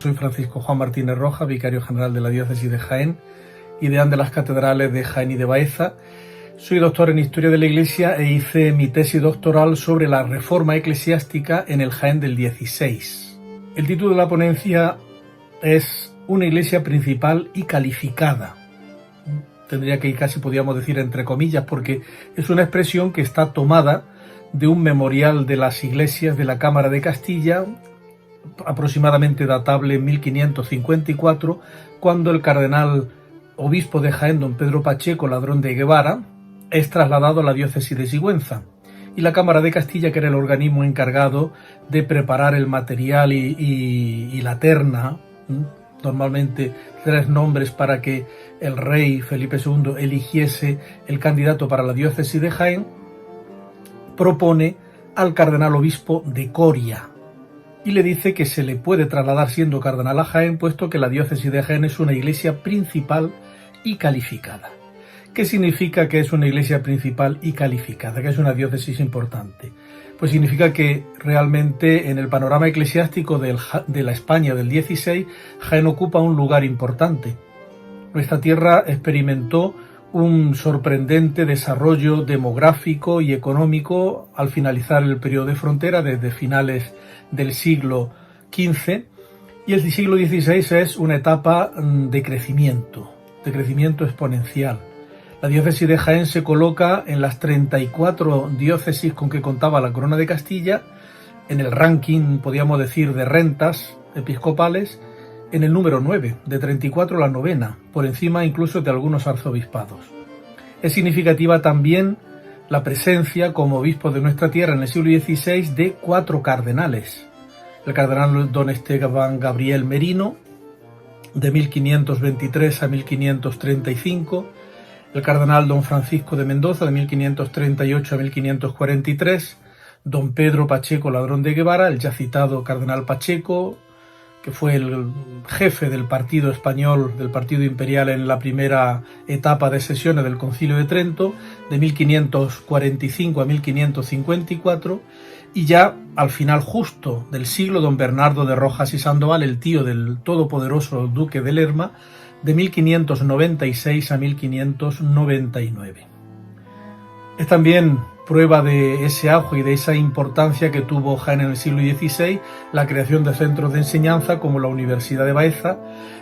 Soy Francisco Juan Martínez Rojas, vicario general de la Diócesis de Jaén y deán de las catedrales de Jaén y de Baeza. Soy doctor en Historia de la Iglesia e hice mi tesis doctoral sobre la reforma eclesiástica en el Jaén del 16. El título de la ponencia es Una iglesia principal y calificada. Tendría que ir casi, podríamos decir, entre comillas, porque es una expresión que está tomada de un memorial de las iglesias de la Cámara de Castilla, aproximadamente datable en 1554, cuando el cardenal obispo de Jaén, don Pedro Pacheco Ladrón de Guevara, es trasladado a la diócesis de Sigüenza. Y la Cámara de Castilla, que era el organismo encargado de preparar el material y la terna, normalmente 3 nombres para que el rey Felipe II eligiese el candidato para la diócesis de Jaén, propone al cardenal obispo de Coria y le dice que se le puede trasladar siendo cardenal a Jaén, puesto que la diócesis de Jaén es una iglesia principal y calificada. ¿Qué significa que es una iglesia principal y calificada? Que es una diócesis importante. Pues significa que realmente en el panorama eclesiástico de la España del 16, Jaén ocupa un lugar importante. Nuestra tierra experimentó un sorprendente desarrollo demográfico y económico al finalizar el periodo de frontera desde finales del siglo XV, y el siglo XVI es una etapa de crecimiento exponencial. La diócesis de Jaén se coloca en las 34 diócesis con que contaba la Corona de Castilla, en el ranking, podríamos decir, de rentas episcopales, en el número 9, de 34 la 9ª, por encima incluso de algunos arzobispados. Es significativa también la presencia como obispo de nuestra tierra en el siglo XVI de 4 cardenales. El cardenal don Esteban Gabriel Merino, de 1523 a 1535, el cardenal don Francisco de Mendoza, de 1538 a 1543, don Pedro Pacheco Ladrón de Guevara, el ya citado cardenal Pacheco, que fue el jefe del partido español, del partido imperial en la primera etapa de sesiones del Concilio de Trento, de 1545 a 1554, y ya al final justo del siglo, don Bernardo de Rojas y Sandoval, el tío del todopoderoso duque de Lerma, de 1596 a 1599. Es también prueba de ese auge y de esa importancia que tuvo Jaén en el siglo XVI, la creación de centros de enseñanza como la Universidad de Baeza,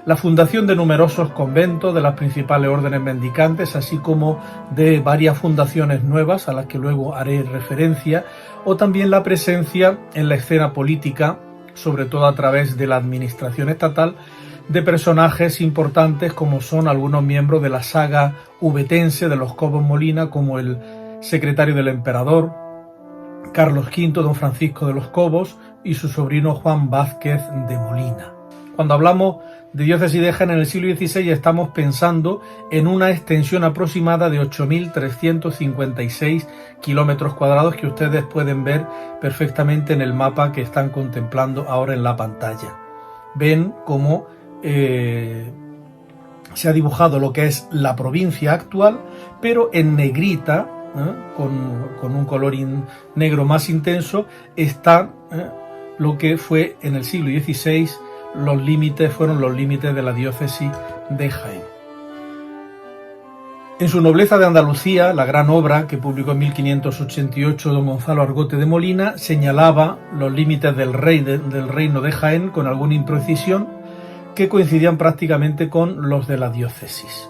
la fundación de numerosos conventos de las principales órdenes mendicantes, así como de varias fundaciones nuevas a las que luego haré referencia, o también la presencia en la escena política, sobre todo a través de la administración estatal, de personajes importantes como son algunos miembros de la saga ubetense de los Cobos Molina, como el secretario del emperador Carlos V, don Francisco de los Cobos, y su sobrino Juan Vázquez de Molina. Cuando hablamos de diócesis de Jaén en el siglo XVI, estamos pensando en una extensión aproximada de 8.356 kilómetros cuadrados que ustedes pueden ver perfectamente en el mapa que están contemplando ahora en la pantalla. Ven cómo se ha dibujado lo que es la provincia actual, pero en negrita, con un color negro más intenso, está lo que fue en el siglo XVI fueron los límites de la diócesis de Jaén. En su Nobleza de Andalucía, la gran obra que publicó en 1588 don Gonzalo Argote de Molina, señalaba los límites del reino de Jaén con alguna imprecisión que coincidían prácticamente con los de la diócesis.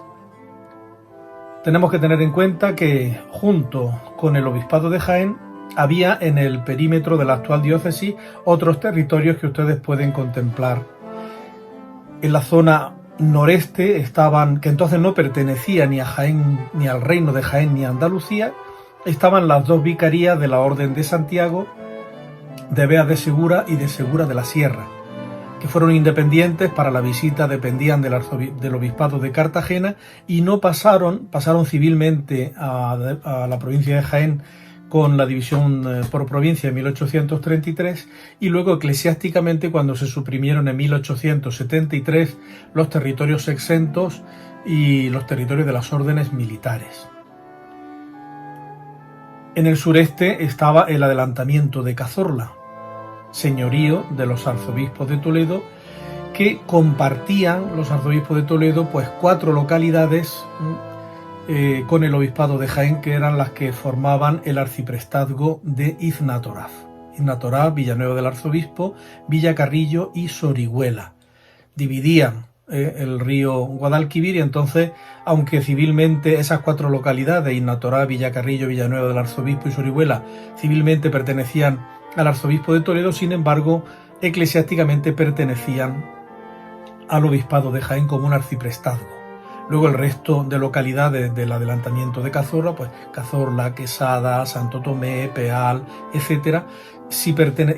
Tenemos que tener en cuenta que junto con el obispado de Jaén había en el perímetro de la actual diócesis otros territorios que ustedes pueden contemplar. En la zona noreste estaban, que entonces no pertenecía ni a Jaén, ni al reino de Jaén ni a Andalucía, estaban las 2 vicarías de la Orden de Santiago, de Beas de Segura y de Segura de la Sierra, que fueron independientes, para la visita dependían del obispado de Cartagena y no pasaron civilmente a la provincia de Jaén con la división por provincia en 1833, y luego eclesiásticamente cuando se suprimieron en 1873 los territorios exentos y los territorios de las órdenes militares. En el sureste estaba el adelantamiento de Cazorla, señorío de los arzobispos de Toledo, que compartían los arzobispos de Toledo pues 4 localidades con el obispado de Jaén, que eran las que formaban el arciprestazgo de Iznatoraf. Iznatoraf, Villanueva del Arzobispo, Villacarrillo y Sorihuela. Dividían el río Guadalquivir, y entonces, aunque civilmente esas 4 localidades, Iznatoraf, Villacarrillo, Villanueva del Arzobispo y Sorihuela, civilmente pertenecían al arzobispo de Toledo, sin embargo, eclesiásticamente pertenecían al obispado de Jaén como un arciprestazgo. Luego el resto de localidades del adelantamiento de Cazorla, pues Cazorla, Quesada, Santo Tomé, Peal, etcétera,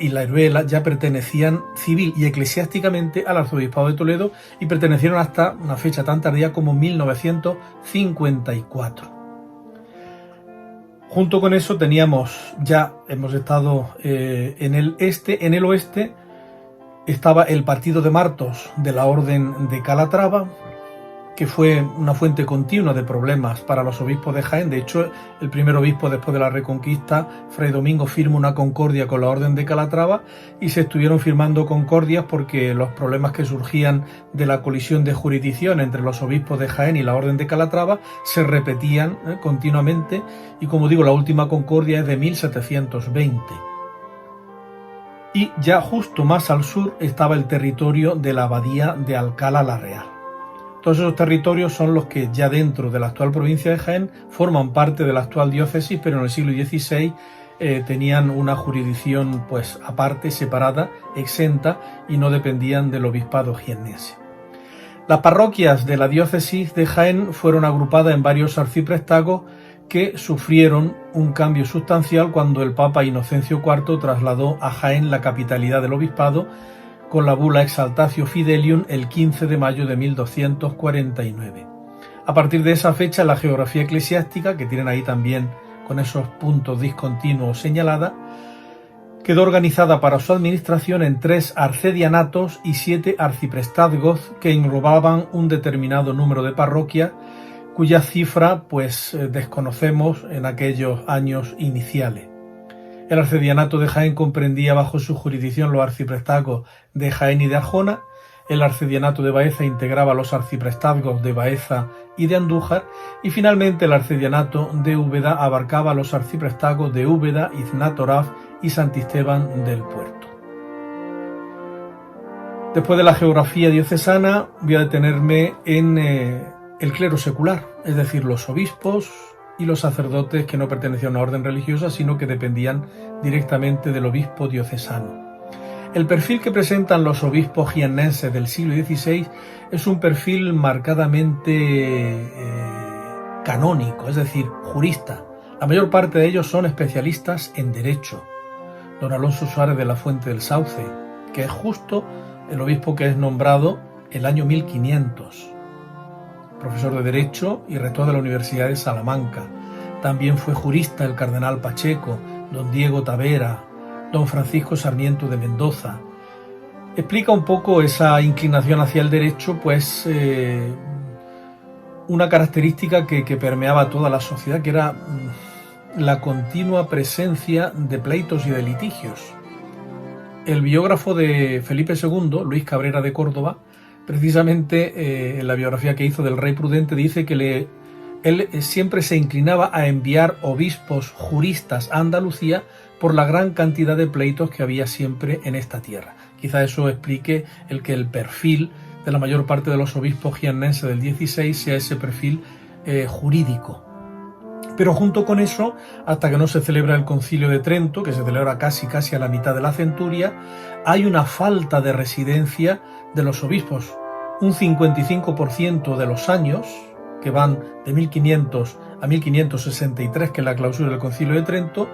y La Heruela ya pertenecían civil y eclesiásticamente al arzobispado de Toledo, y pertenecieron hasta una fecha tan tardía como 1954. Junto con eso hemos estado en el oeste estaba el partido de Martos de la Orden de Calatrava, que fue una fuente continua de problemas para los obispos de Jaén. De hecho, el primer obispo después de la Reconquista, Fray Domingo, firma una concordia con la Orden de Calatrava, y se estuvieron firmando concordias porque los problemas que surgían de la colisión de jurisdicción entre los obispos de Jaén y la Orden de Calatrava se repetían continuamente, y como digo, la última concordia es de 1720. Y ya justo más al sur estaba el territorio de la abadía de Alcalá la Real. Todos esos territorios son los que ya dentro de la actual provincia de Jaén forman parte de la actual diócesis, pero en el siglo XVI tenían una jurisdicción pues aparte, separada, exenta, y no dependían del obispado jiennense. Las parroquias de la diócesis de Jaén fueron agrupadas en varios arciprestazgos que sufrieron un cambio sustancial cuando el Papa Inocencio IV trasladó a Jaén la capitalidad del obispado con la bula Exaltatio Fidelium el 15 de mayo de 1249. A partir de esa fecha, la geografía eclesiástica, que tienen ahí también con esos puntos discontinuos señalada, quedó organizada para su administración en 3 arcedianatos y 7 arciprestazgos que englobaban un determinado número de parroquias, cuya cifra pues desconocemos en aquellos años iniciales. El arcedianato de Jaén comprendía bajo su jurisdicción los arciprestazgos de Jaén y de Arjona. El arcedianato de Baeza integraba los arciprestazgos de Baeza y de Andújar, y finalmente el arcedianato de Úbeda abarcaba los arciprestazgos de Úbeda, Iznatoraf y Santisteban del Puerto. Después de la geografía diocesana, voy a detenerme en el clero secular, es decir, los obispos y los sacerdotes que no pertenecían a una orden religiosa, sino que dependían directamente del obispo diocesano. El perfil que presentan los obispos jiennenses del siglo XVI es un perfil marcadamente canónico, es decir, jurista. La mayor parte de ellos son especialistas en derecho. Don Alonso Suárez de la Fuente del Sauce, que es justo el obispo que es nombrado el año 1500. Profesor de Derecho y rector de la Universidad de Salamanca. También fue jurista el cardenal Pacheco, don Diego Tavera, don Francisco Sarmiento de Mendoza. Explica un poco esa inclinación hacia el derecho, pues una característica que permeaba toda la sociedad, que era la continua presencia de pleitos y de litigios. El biógrafo de Felipe II, Luis Cabrera de Córdoba, precisamente en la biografía que hizo del rey prudente, dice que él siempre se inclinaba a enviar obispos juristas a Andalucía por la gran cantidad de pleitos que había siempre en esta tierra. Quizá eso explique que el perfil de la mayor parte de los obispos jiennenses del XVI sea ese perfil jurídico. Pero junto con eso, hasta que no se celebra el Concilio de Trento, que se celebra casi a la mitad de la centuria, hay una falta de residencia de los obispos. Un 55% de los años, que van de 1500 a 1563, que es la clausura del Concilio de Trento,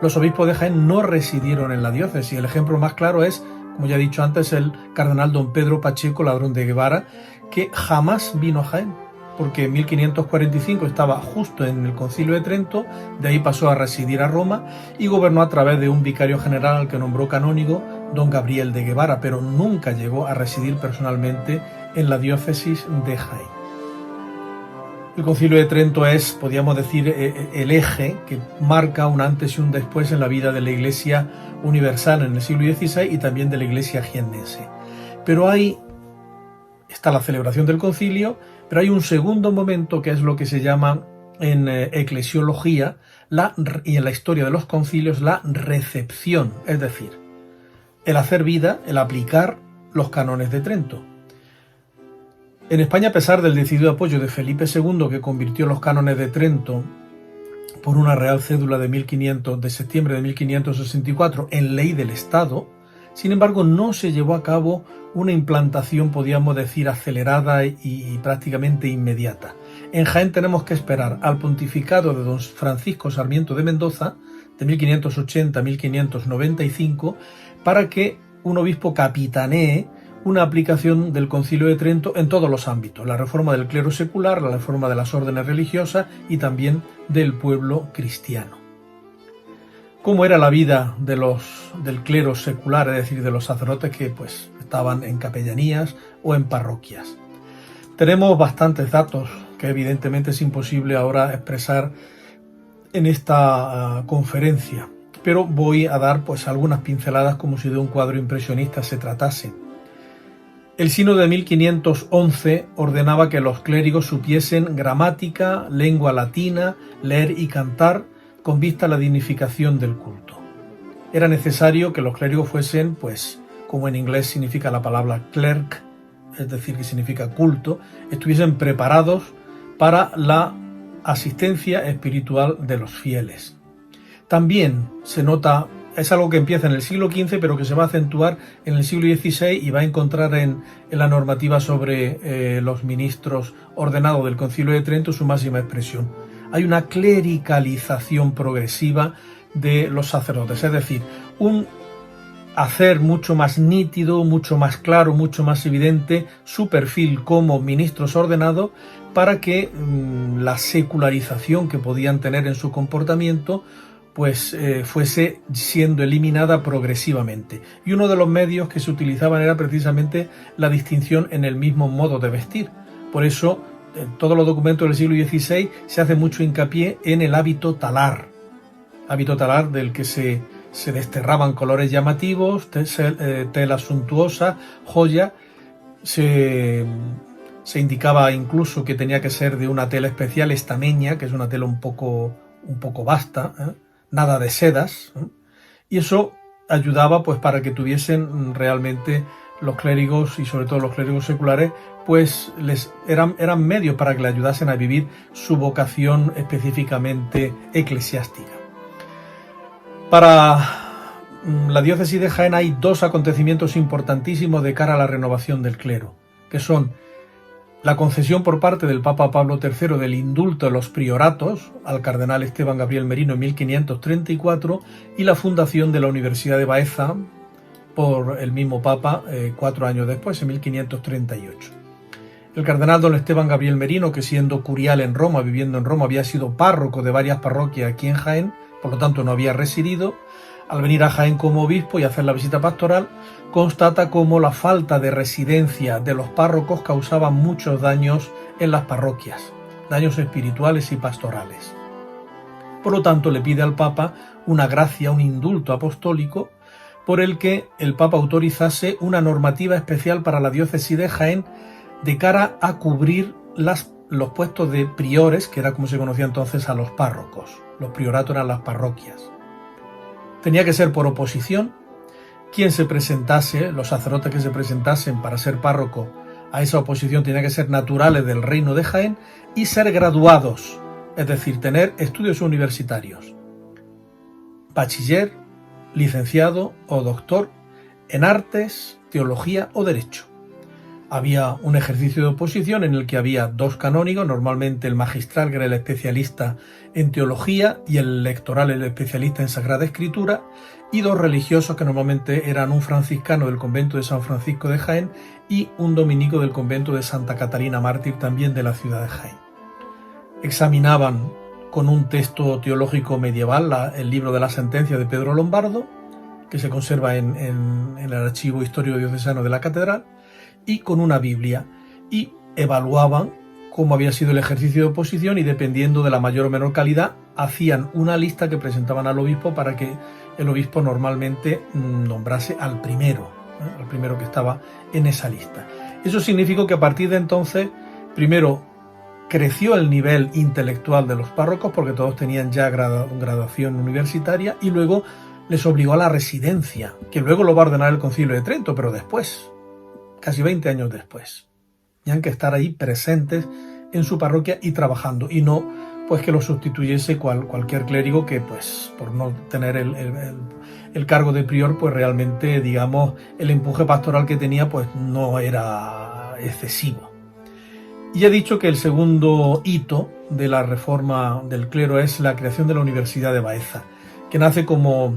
los obispos de Jaén no residieron en la diócesis. El ejemplo más claro es, como ya he dicho antes, el cardenal don Pedro Pacheco Ladrón de Guevara, que jamás vino a Jaén, porque en 1545 estaba justo en el Concilio de Trento, de ahí pasó a residir a Roma y gobernó a través de un vicario general al que nombró canónigo, don Gabriel de Guevara, pero nunca llegó a residir personalmente en la diócesis de Jaén. El Concilio de Trento es, podríamos decir, el eje que marca un antes y un después en la vida de la Iglesia universal en el siglo XVI y también de la Iglesia jiennense. Pero hay está la celebración del concilio, pero hay un segundo momento que es lo que se llama en eclesiología y en la historia de los concilios la recepción, es decir, el hacer vida, el aplicar los cánones de Trento. En España, a pesar del decidido apoyo de Felipe II, que convirtió los cánones de Trento por una real cédula de septiembre de 1564 en ley del Estado, sin embargo no se llevó a cabo una implantación, podríamos decir, acelerada y prácticamente inmediata. En Jaén tenemos que esperar al pontificado de don Francisco Sarmiento de Mendoza, de 1580 a 1595, para que un obispo capitanee una aplicación del Concilio de Trento en todos los ámbitos: la reforma del clero secular, la reforma de las órdenes religiosas y también del pueblo cristiano. ¿Cómo era la vida del clero secular, es decir, de los sacerdotes que estaban en capellanías o en parroquias? Tenemos bastantes datos que evidentemente es imposible ahora expresar en esta conferencia, pero voy a dar algunas pinceladas como si de un cuadro impresionista se tratase. El sínodo de 1511 ordenaba que los clérigos supiesen gramática, lengua latina, leer y cantar con vista a la dignificación del culto. Era necesario que los clérigos fuesen, como en inglés significa la palabra clerk, es decir, que significa culto, estuviesen preparados para la asistencia espiritual de los fieles. También se nota, es algo que empieza en el siglo XV, pero que se va a acentuar en el siglo XVI y va a encontrar en la normativa sobre los ministros ordenados del Concilio de Trento su máxima expresión. Hay una clericalización progresiva de los sacerdotes, es decir, un hacer mucho más nítido, mucho más claro, mucho más evidente su perfil como ministros ordenados, para que la secularización que podían tener en su comportamiento fuese siendo eliminada progresivamente. Y uno de los medios que se utilizaban era precisamente la distinción en el mismo modo de vestir. Por eso, en todos los documentos del siglo XVI se hace mucho hincapié en el hábito talar del que se desterraban colores llamativos, tela suntuosa, joya. Se indicaba incluso que tenía que ser de una tela especial, estameña, que es una tela un poco vasta, nada de sedas, y eso ayudaba para que tuviesen realmente los clérigos, y sobre todo los clérigos seculares, eran medios para que le ayudasen a vivir su vocación específicamente eclesiástica. Para la diócesis de Jaén hay dos acontecimientos importantísimos de cara a la renovación del clero, que son la concesión por parte del Papa Pablo III del indulto de los prioratos al cardenal Esteban Gabriel Merino en 1534 y la fundación de la Universidad de Baeza por el mismo Papa 4 años después, en 1538. El cardenal don Esteban Gabriel Merino, que siendo curial en Roma, viviendo en Roma, había sido párroco de varias parroquias aquí en Jaén, por lo tanto no había residido, al venir a Jaén como obispo y hacer la visita pastoral, constata cómo la falta de residencia de los párrocos causaba muchos daños en las parroquias, daños espirituales y pastorales. Por lo tanto, le pide al Papa una gracia, un indulto apostólico, por el que el Papa autorizase una normativa especial para la diócesis de Jaén de cara a cubrir los puestos de priores, que era como se conocía entonces a los párrocos. Los prioratos eran las parroquias. Tenía que ser por oposición. Quien se presentase, los sacerdotes que se presentasen para ser párroco a esa oposición, tenían que ser naturales del reino de Jaén y ser graduados, es decir, tener estudios universitarios, bachiller, licenciado o doctor en artes, teología o derecho. Había un ejercicio de oposición en el que había dos canónigos, normalmente el magistral, que era el especialista en teología, y el lectoral, el especialista en Sagrada Escritura, y dos religiosos que normalmente eran un franciscano del convento de San Francisco de Jaén y un dominico del convento de Santa Catalina Mártir, también de la ciudad de Jaén. Examinaban con un texto teológico medieval el libro de la sentencia de Pedro Lombardo, que se conserva en el archivo histórico diocesano de la catedral, y con una Biblia, y evaluaban cómo había sido el ejercicio de oposición, y dependiendo de la mayor o menor calidad hacían una lista que presentaban al obispo para que el obispo normalmente nombrase al primero que estaba en esa lista. Eso significó que a partir de entonces, primero, creció el nivel intelectual de los párrocos porque todos tenían ya graduación universitaria, y luego les obligó a la residencia, que luego lo va a ordenar el Concilio de Trento, pero después, casi 20 años después. Tenían que estar ahí presentes en su parroquia y trabajando, y no pues que lo sustituyese cualquier clérigo que, pues, por no tener el cargo de prior, pues realmente, digamos, el empuje pastoral que tenía pues no era excesivo. Y he dicho que el segundo hito de la reforma del clero es la creación de la Universidad de Baeza, que nace como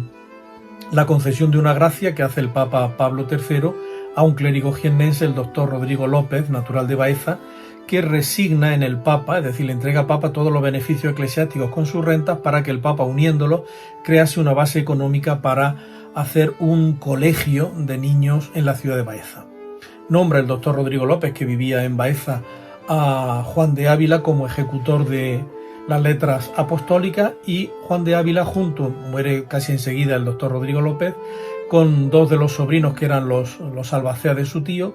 la concesión de una gracia que hace el Papa Pablo III a un clérigo jiennense, el doctor Rodrigo López, natural de Baeza, que resigna en el Papa, es decir, le entrega al Papa todos los beneficios eclesiásticos con sus rentas para que el Papa, uniéndolos, crease una base económica para hacer un colegio de niños en la ciudad de Baeza. Nombra el doctor Rodrigo López, que vivía en Baeza, a Juan de Ávila como ejecutor de las letras apostólicas, y Juan de Ávila muere casi enseguida el doctor Rodrigo López, con dos de los sobrinos que eran los albaceas de su tío,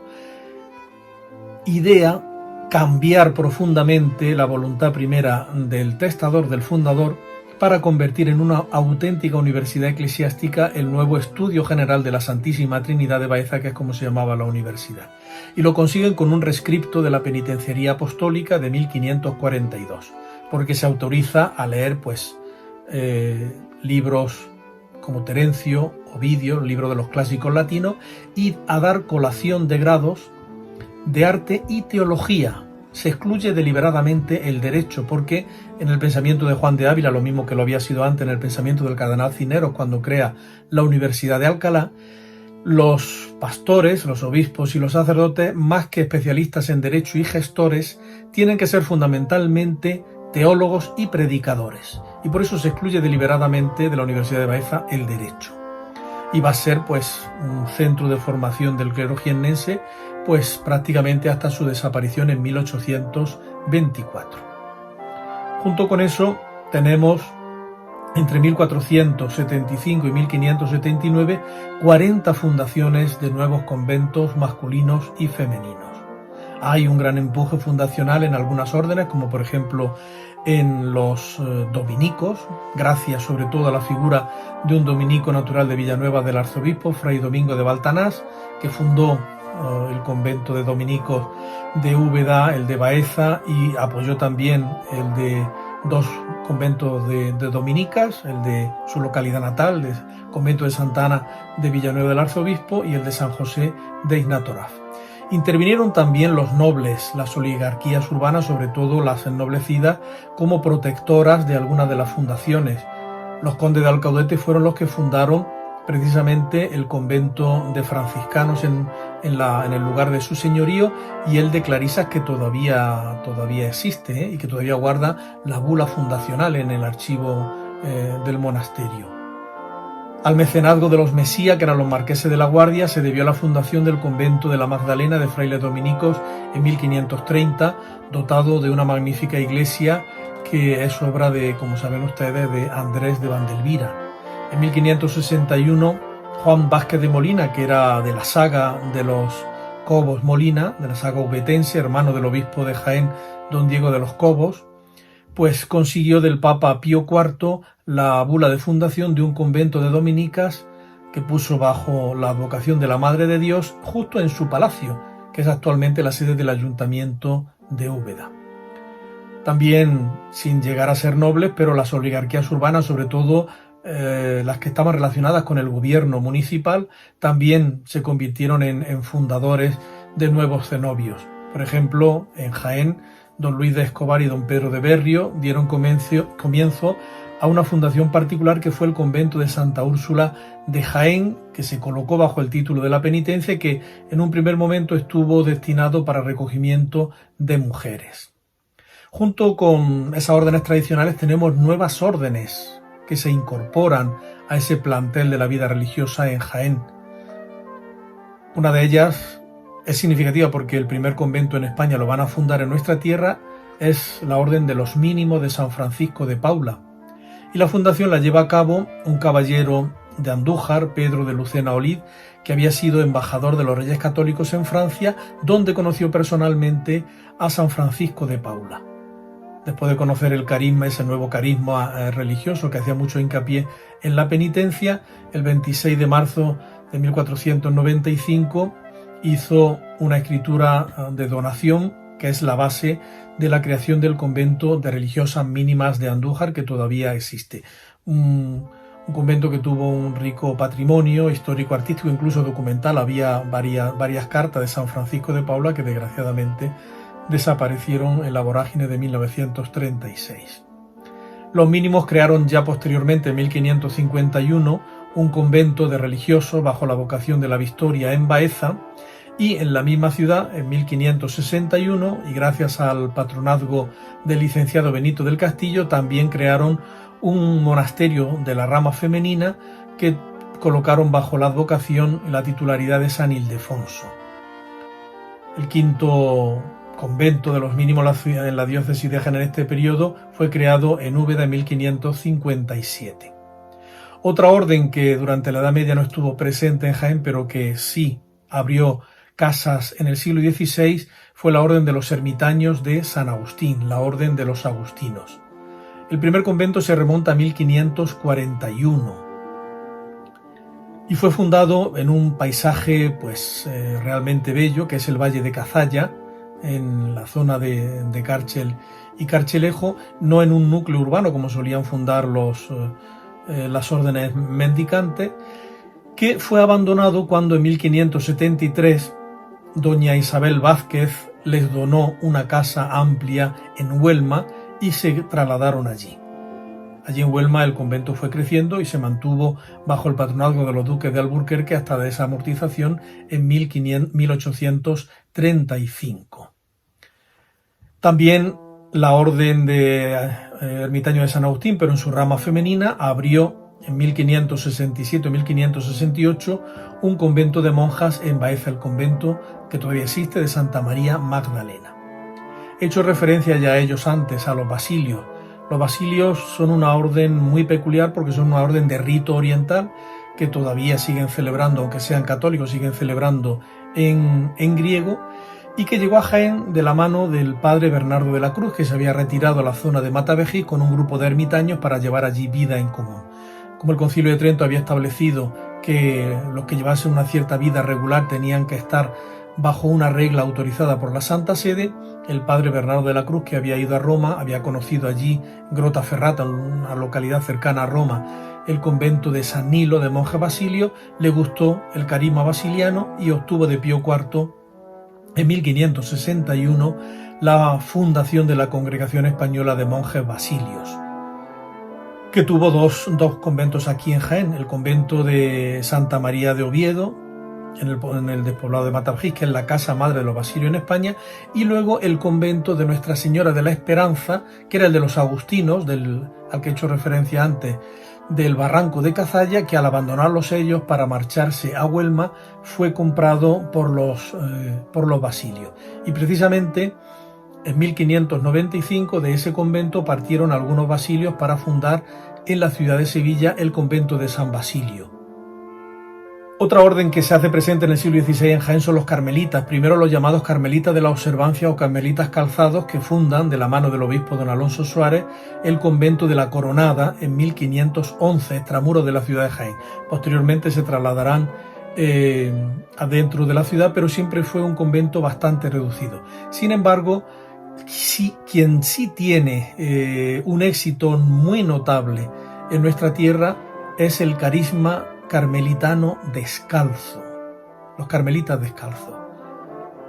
idea cambiar profundamente la voluntad primera del testador, del fundador, para convertir en una auténtica universidad eclesiástica el nuevo Estudio General de la Santísima Trinidad de Baeza, que es como se llamaba la universidad. Y lo consiguen con un rescripto de la Penitenciaría Apostólica de 1542, porque se autoriza a leer libros como Terencio, Ovidio, el libro de los clásicos latinos, y a dar colación de grados de arte y teología. Se excluye deliberadamente el derecho, porque en el pensamiento de Juan de Ávila, lo mismo que lo había sido antes en el pensamiento del cardenal Cisneros cuando crea la Universidad de Alcalá, los pastores, los obispos y los sacerdotes, más que especialistas en derecho y gestores, tienen que ser fundamentalmente teólogos y predicadores. Y por eso se excluye deliberadamente de la Universidad de Baeza el derecho. Y va a ser un centro de formación del clero jiennense prácticamente hasta su desaparición en 1824. Junto con eso tenemos entre 1475 y 1579 40 fundaciones de nuevos conventos masculinos y femeninos. Hay un gran empuje fundacional en algunas órdenes, como por ejemplo en los dominicos, gracias sobre todo a la figura de un dominico natural de Villanueva del arzobispo, Fray Domingo de Baltanás, que fundó el convento de dominicos de Úbeda, el de Baeza, y apoyó también el de dos conventos de dominicas, el de su localidad natal, el convento de Santa Ana de Villanueva del arzobispo, y el de San José de Ignatoraf. Intervinieron también los nobles, las oligarquías urbanas, sobre todo las ennoblecidas, como protectoras de algunas de las fundaciones. Los condes de Alcaudete fueron los que fundaron precisamente el convento de franciscanos en el lugar de su señorío, y el de clarisas, que todavía existe, y que todavía guarda la bula fundacional en el archivo del monasterio. Al mecenazgo de los Mesía, que eran los marqueses de la Guardia, se debió a la fundación del convento de la Magdalena de frailes dominicos en 1530, dotado de una magnífica iglesia que es obra de, como saben ustedes, de Andrés de Vandelvira. En 1561, Juan Vázquez de Molina, que era de la saga de los Cobos Molina, de la saga ubetense, hermano del obispo de Jaén, don Diego de los Cobos, consiguió del Papa Pío IV la bula de fundación de un convento de dominicas que puso bajo la advocación de la Madre de Dios justo en su palacio, que es actualmente la sede del Ayuntamiento de Úbeda. También, sin llegar a ser nobles, pero las oligarquías urbanas, sobre todo las que estaban relacionadas con el gobierno municipal, también se convirtieron en fundadores de nuevos cenobios. Por ejemplo, en Jaén, don Luis de Escobar y don Pedro de Berrio dieron comienzo a una fundación particular que fue el convento de Santa Úrsula de Jaén, que se colocó bajo el título de la penitencia y que en un primer momento estuvo destinado para recogimiento de mujeres. Junto con esas órdenes tradicionales tenemos nuevas órdenes que se incorporan a ese plantel de la vida religiosa en Jaén. Una de ellas es significativa porque el primer convento en España lo van a fundar en nuestra tierra, es la Orden de los Mínimos de San Francisco de Paula. Y la fundación la lleva a cabo un caballero de Andújar, Pedro de Lucena Olid, que había sido embajador de los Reyes Católicos en Francia, donde conoció personalmente a San Francisco de Paula. Después de conocer el carisma, ese nuevo carisma religioso que hacía mucho hincapié en la penitencia, el 26 de marzo de 1495 hizo una escritura de donación que es la base de la creación del convento de religiosas mínimas de Andújar, que todavía existe. Un convento que tuvo un rico patrimonio histórico-artístico, incluso documental. Había varias cartas de San Francisco de Paula que desgraciadamente desaparecieron en la vorágine de 1936. Los mínimos crearon ya posteriormente, en 1551, un convento de religiosos bajo la vocación de la Victoria en Baeza, y en la misma ciudad, en 1561, y gracias al patronazgo del licenciado Benito del Castillo, también crearon un monasterio de la rama femenina que colocaron bajo la advocación y la titularidad de San Ildefonso. El quinto convento de los mínimos en la diócesis de Jaén en este periodo fue creado en Úbeda en 1557. Otra orden que durante la Edad Media no estuvo presente en Jaén, pero que sí abrió casas en el siglo XVI, fue la Orden de los Ermitaños de San Agustín, la Orden de los Agustinos. El primer convento se remonta a 1541 y fue fundado en un paisaje realmente bello, que es el Valle de Cazalla, en la zona de Cárchel y Carchelejo, no en un núcleo urbano como solían fundar las órdenes mendicantes, que fue abandonado cuando en 1573 doña Isabel Vázquez les donó una casa amplia en Huelma y se trasladaron allí. Allí en Huelma el convento fue creciendo y se mantuvo bajo el patronazgo de los duques de Alburquerque hasta desamortización en 1835. También la Orden de Ermitaños de San Agustín, pero en su rama femenina, abrió en 1567-1568 un convento de monjas en Baeza, el convento que todavía existe de Santa María Magdalena. He hecho referencia ya a ellos antes, a los basilios. Los basilios son una orden muy peculiar porque son una orden de rito oriental que todavía siguen celebrando, aunque sean católicos, siguen celebrando en griego, y que llegó a Jaén de la mano del padre Bernardo de la Cruz, que se había retirado a la zona de Matavejí con un grupo de ermitaños para llevar allí vida en común. Como el Concilio de Trento había establecido que los que llevasen una cierta vida regular tenían que estar bajo una regla autorizada por la Santa Sede, el padre Bernardo de la Cruz, que había ido a Roma, había conocido allí Grottaferrata, una localidad cercana a Roma, el convento de San Nilo de monjes basilios, le gustó el carisma basiliano y obtuvo de Pío IV en 1561 la fundación de la Congregación Española de Monjes Basilios, que tuvo dos conventos aquí en Jaén: el convento de Santa María de Oviedo, en el despoblado de Matavejí, que es la casa madre de los basilios en España, y luego el convento de Nuestra Señora de la Esperanza, que era el de los agustinos, al que he hecho referencia antes, del barranco de Cazalla, que al abandonarlos ellos para marcharse a Huelma fue comprado por los basilios. Y precisamente en 1595 de ese convento partieron algunos basilios para fundar en la ciudad de Sevilla el convento de San Basilio. Otra orden que se hace presente en el siglo XVI en Jaén son los carmelitas, primero los llamados carmelitas de la observancia o carmelitas calzados, que fundan de la mano del obispo don Alonso Suárez el convento de la Coronada en 1511, extramuros de la ciudad de Jaén. Posteriormente se trasladarán adentro de la ciudad, pero siempre fue un convento bastante reducido. Sin embargo, quien sí tiene un éxito muy notable en nuestra tierra es el carisma carmelitano descalzo, los carmelitas descalzos.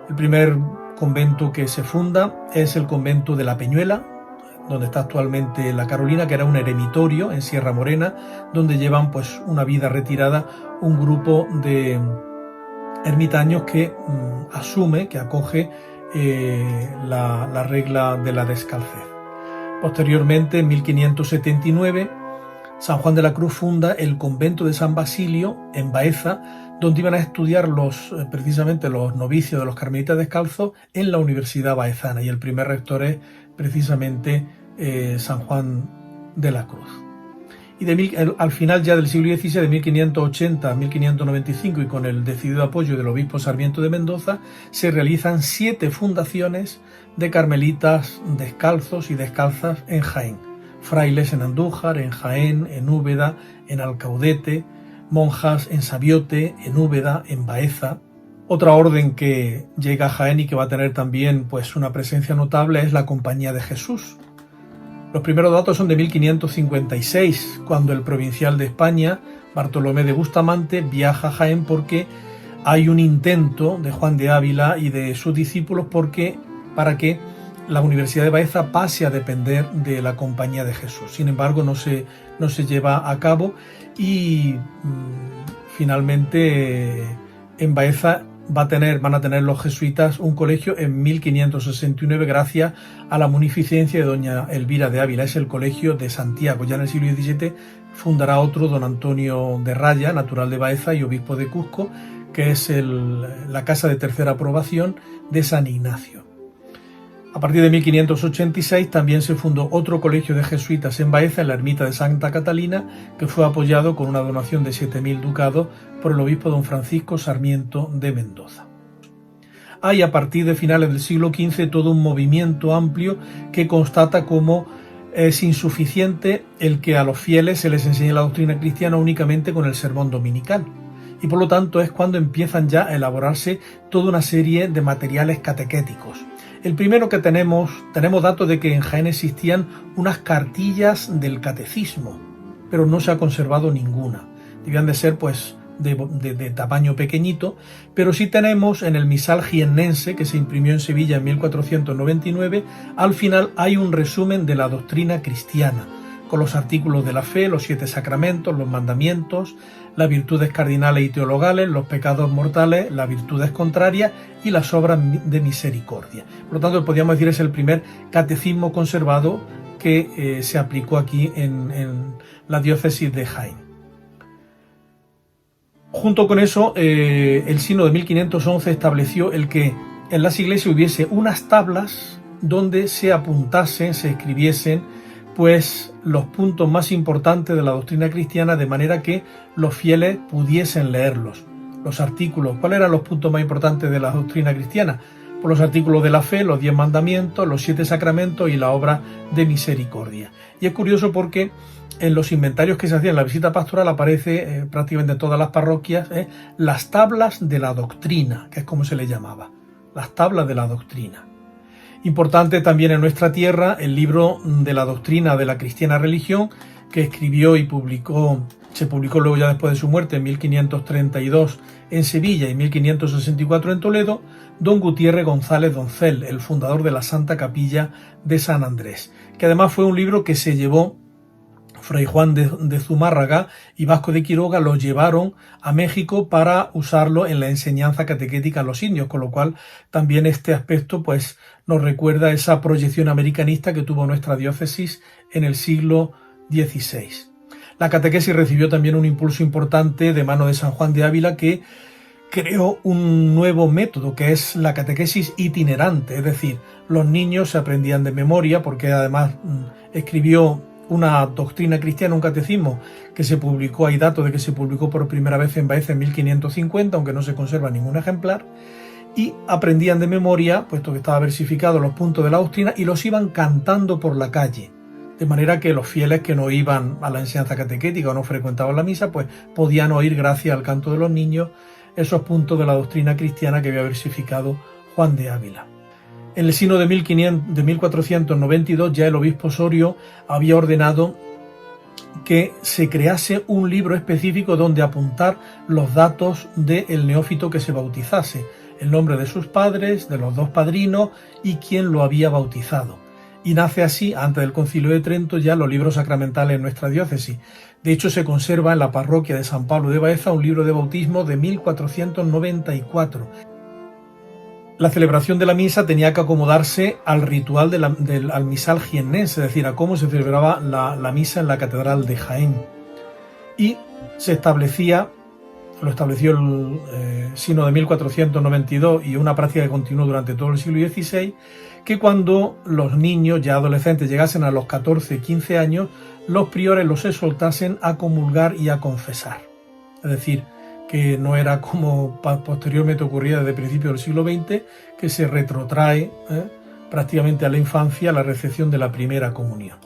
El primer convento que se funda es el convento de la Peñuela, donde está actualmente la Carolina, que era un eremitorio en Sierra Morena, donde llevan una vida retirada un grupo de ermitaños que acoge la regla de la descalcez. Posteriormente, en 1579, San Juan de la Cruz funda el convento de San Basilio en Baeza, donde iban a estudiar precisamente los novicios de los carmelitas descalzos en la Universidad Baezana, y el primer rector es precisamente San Juan de la Cruz. y al final ya del siglo XVI, de 1580 a 1595, y con el decidido apoyo del obispo Sarmiento de Mendoza, se realizan 7 fundaciones de carmelitas descalzos y descalzas en Jaén. Frailes en Andújar, en Jaén, en Úbeda, en Alcaudete, monjas en Sabiote, en Úbeda, en Baeza. Otra orden que llega a Jaén y que va a tener también pues una presencia notable es la Compañía de Jesús. Los primeros datos son de 1556, cuando el provincial de España, Bartolomé de Bustamante, viaja a Jaén porque hay un intento de Juan de Ávila y de sus discípulos para que la Universidad de Baeza pase a depender de la Compañía de Jesús. Sin embargo, no se lleva a cabo y finalmente en Baeza van a tener los jesuitas un colegio en 1569 gracias a la munificencia de doña Elvira de Ávila. Es el colegio de Santiago. Ya en el siglo XVII fundará otro, don Antonio de Raya, natural de Baeza y obispo de Cusco, que es la casa de tercera aprobación de San Ignacio. A partir de 1586 también se fundó otro colegio de jesuitas en Baeza, en la ermita de Santa Catalina, que fue apoyado con una donación de 7.000 ducados por el obispo don Francisco Sarmiento de Mendoza. Hay a partir de finales del siglo XV todo un movimiento amplio que constata cómo es insuficiente el que a los fieles se les enseñe la doctrina cristiana únicamente con el sermón dominical. Y por lo tanto es cuando empiezan ya a elaborarse toda una serie de materiales catequéticos. El primero que tenemos datos de que en Jaén existían unas cartillas del catecismo, pero no se ha conservado ninguna. Debían de ser pues de tamaño pequeñito, pero sí tenemos en el misal jiennense que se imprimió en Sevilla en 1499, al final hay un resumen de la doctrina cristiana, con los artículos de la fe, los 7 sacramentos, los mandamientos, las virtudes cardinales y teologales, los pecados mortales, las virtudes contrarias y las obras de misericordia. Por lo tanto, podríamos decir es el primer catecismo conservado que se aplicó aquí en la diócesis de Jaén. Junto con eso, el sínodo de 1511 estableció el que en las iglesias hubiese unas tablas donde se apuntasen, se escribiesen pues los puntos más importantes de la doctrina cristiana, de manera que los fieles pudiesen leerlos. Los artículos, ¿cuáles eran los puntos más importantes de la doctrina cristiana? Pues los artículos de la fe, los 10 mandamientos, los 7 sacramentos y la obra de misericordia. Y es curioso porque en los inventarios que se hacían en la visita pastoral aparece prácticamente en todas las parroquias las tablas de la doctrina, que es como se le llamaba, las tablas de la doctrina. Importante también en nuestra tierra el libro de la doctrina de la cristiana religión, que escribió y se publicó luego ya después de su muerte en 1532 en Sevilla y 1564 en Toledo, don Gutiérrez González Doncel, el fundador de la Santa Capilla de San Andrés, que además fue un libro que se llevó Fray Juan de Zumárraga y Vasco de Quiroga, lo llevaron a México para usarlo en la enseñanza catequética a los indios, con lo cual también este aspecto pues nos recuerda esa proyección americanista que tuvo nuestra diócesis en el siglo XVI. La catequesis recibió también un impulso importante de mano de San Juan de Ávila, que creó un nuevo método que es la catequesis itinerante, es decir, los niños se aprendían de memoria porque además escribió una doctrina cristiana, un catecismo que se publicó, hay datos de que se publicó por primera vez en Baeza en 1550, aunque no se conserva ningún ejemplar, y aprendían de memoria, puesto que estaba versificado, los puntos de la doctrina y los iban cantando por la calle, de manera que los fieles que no iban a la enseñanza catequética o no frecuentaban la misa, pues podían oír, gracias al canto de los niños, esos puntos de la doctrina cristiana que había versificado Juan de Ávila. En el sínodo de 1492 ya el obispo Osorio había ordenado que se crease un libro específico donde apuntar los datos del neófito que se bautizase, el nombre de sus padres, de los 2 padrinos y quién lo había bautizado. Y nace así, antes del Concilio de Trento, ya los libros sacramentales en nuestra diócesis. De hecho, se conserva en la parroquia de San Pablo de Baeza un libro de bautismo de 1494. La celebración de la misa tenía que acomodarse al ritual al misal jiennense, es decir, a cómo se celebraba la misa en la catedral de Jaén. Y se establecía lo estableció el Sínodo de 1492 y una práctica que continuó durante todo el siglo XVI, que cuando los niños ya adolescentes llegasen a los 14-15 años, los priores los exhortasen a comulgar y a confesar. Es decir, que no era como posteriormente ocurría desde principios del siglo XX, que se retrotrae prácticamente a la infancia la recepción de la primera comunión.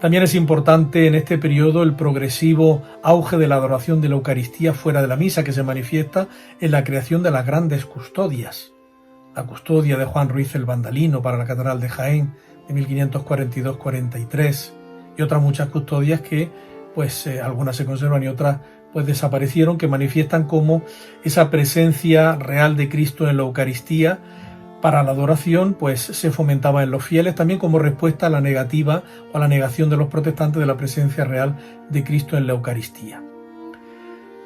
También es importante en este periodo el progresivo auge de la adoración de la Eucaristía fuera de la misa, que se manifiesta en la creación de las grandes custodias. La custodia de Juan Ruiz el Vandalino para la Catedral de Jaén de 1542-43 y otras muchas custodias que pues algunas se conservan y otras pues desaparecieron, que manifiestan como esa presencia real de Cristo en la Eucaristía para la adoración pues se fomentaba en los fieles, también como respuesta a la negativa o a la negación de los protestantes de la presencia real de Cristo en la Eucaristía.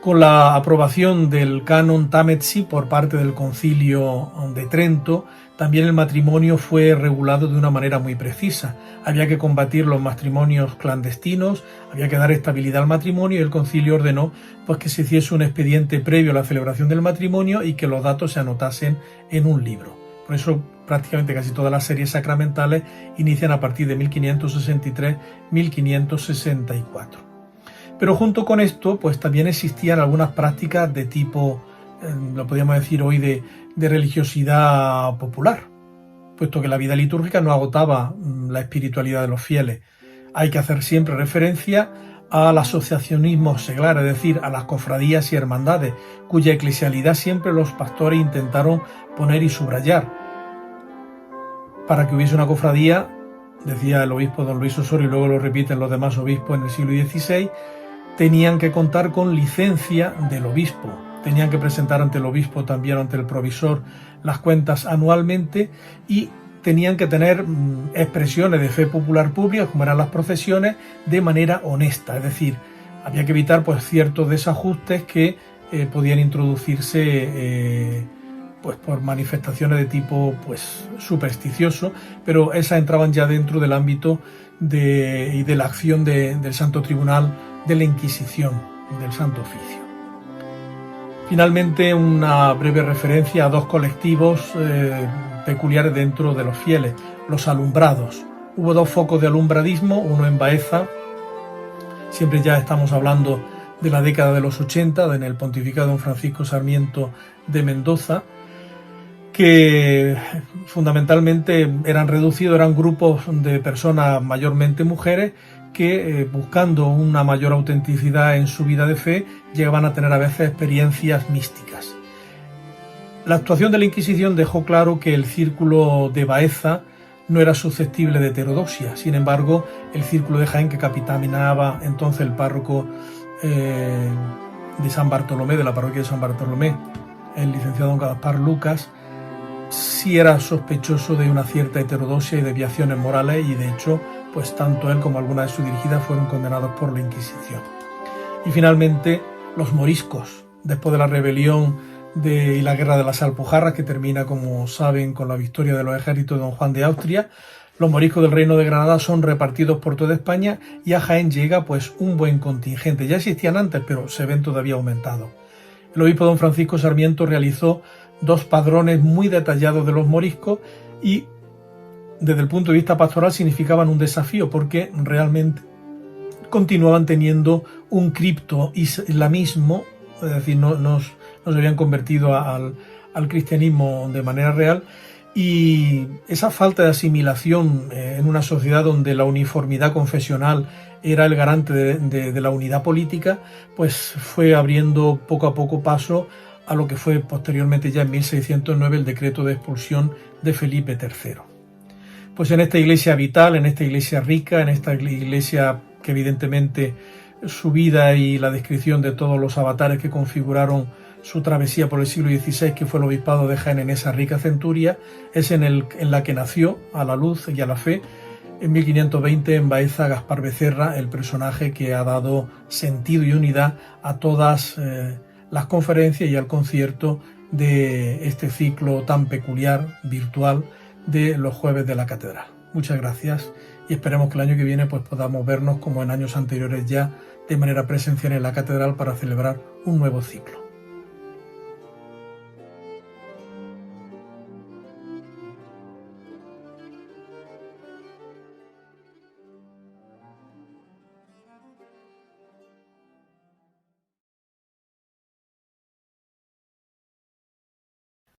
Con la aprobación del canon Tametsi por parte del Concilio de Trento, también el matrimonio fue regulado de una manera muy precisa. Había que combatir los matrimonios clandestinos, había que dar estabilidad al matrimonio y el concilio ordenó pues, que se hiciese un expediente previo a la celebración del matrimonio y que los datos se anotasen en un libro. Por eso prácticamente casi todas las series sacramentales inician a partir de 1563-1564. Pero junto con esto, pues también existían algunas prácticas de tipo, lo podríamos decir hoy, de religiosidad popular, puesto que la vida litúrgica no agotaba la espiritualidad de los fieles. Hay que hacer siempre referencia al asociacionismo seglar, es decir, a las cofradías y hermandades, cuya eclesialidad siempre los pastores intentaron poner y subrayar. Para que hubiese una cofradía, decía el obispo don Luis Osorio y luego lo repiten los demás obispos en el siglo XVI, tenían que contar con licencia del obispo, tenían que presentar ante el obispo, también ante el provisor, las cuentas anualmente y tenían que tener expresiones de fe popular pública, como eran las procesiones, de manera honesta. Es decir, había que evitar pues, ciertos desajustes que podían introducirse pues, por manifestaciones de tipo pues, supersticioso, pero esas entraban ya dentro del ámbito y de la acción del Santo Tribunal de la Inquisición, del Santo Oficio. Finalmente, una breve referencia a dos colectivos peculiares dentro de los fieles, los alumbrados. Hubo dos focos de alumbradismo, uno en Baeza, siempre ya estamos hablando de la década de los 80, en el pontificado de don Francisco Sarmiento de Mendoza, que fundamentalmente eran reducidos, eran grupos de personas, mayormente mujeres, que buscando una mayor autenticidad en su vida de fe, llegaban a tener a veces experiencias místicas. La actuación de la Inquisición dejó claro que el círculo de Baeza no era susceptible de heterodoxia. Sin embargo, el círculo de Jaén, que capitaneaba entonces el párroco de San Bartolomé, de la parroquia de San Bartolomé, el licenciado don Gaspar Lucas, sí era sospechoso de una cierta heterodoxia y desviaciones morales, y de hecho, pues tanto él como algunas de sus dirigidas fueron condenados por la Inquisición. Y finalmente, los moriscos, después de la rebelión y la guerra de las Alpujarras, que termina, como saben, con la victoria de los ejércitos de don Juan de Austria, los moriscos del Reino de Granada son repartidos por toda España y a Jaén llega pues un buen contingente. Ya existían antes, pero se ven todavía aumentados. El obispo don Francisco Sarmiento realizó dos padrones muy detallados de los moriscos y desde el punto de vista pastoral significaban un desafío porque realmente continuaban teniendo un cripto-islamismo, es decir, no se habían convertido al cristianismo de manera real, y esa falta de asimilación en una sociedad donde la uniformidad confesional era el garante de la unidad política, pues fue abriendo poco a poco paso a lo que fue posteriormente ya en 1609 el decreto de expulsión de Felipe III. Pues en esta iglesia vital, en esta iglesia rica, en esta iglesia que evidentemente su vida y la descripción de todos los avatares que configuraron su travesía por el siglo XVI, que fue el obispado de Jaén en esa rica centuria, es en la que nació a la luz y a la fe en 1520 en Baeza Gaspar Becerra, el personaje que ha dado sentido y unidad a todas las conferencias y al concierto de este ciclo tan peculiar, virtual, de los jueves de la catedral. Muchas gracias y esperemos que el año que viene pues podamos vernos como en años anteriores ya de manera presencial en la catedral para celebrar un nuevo ciclo.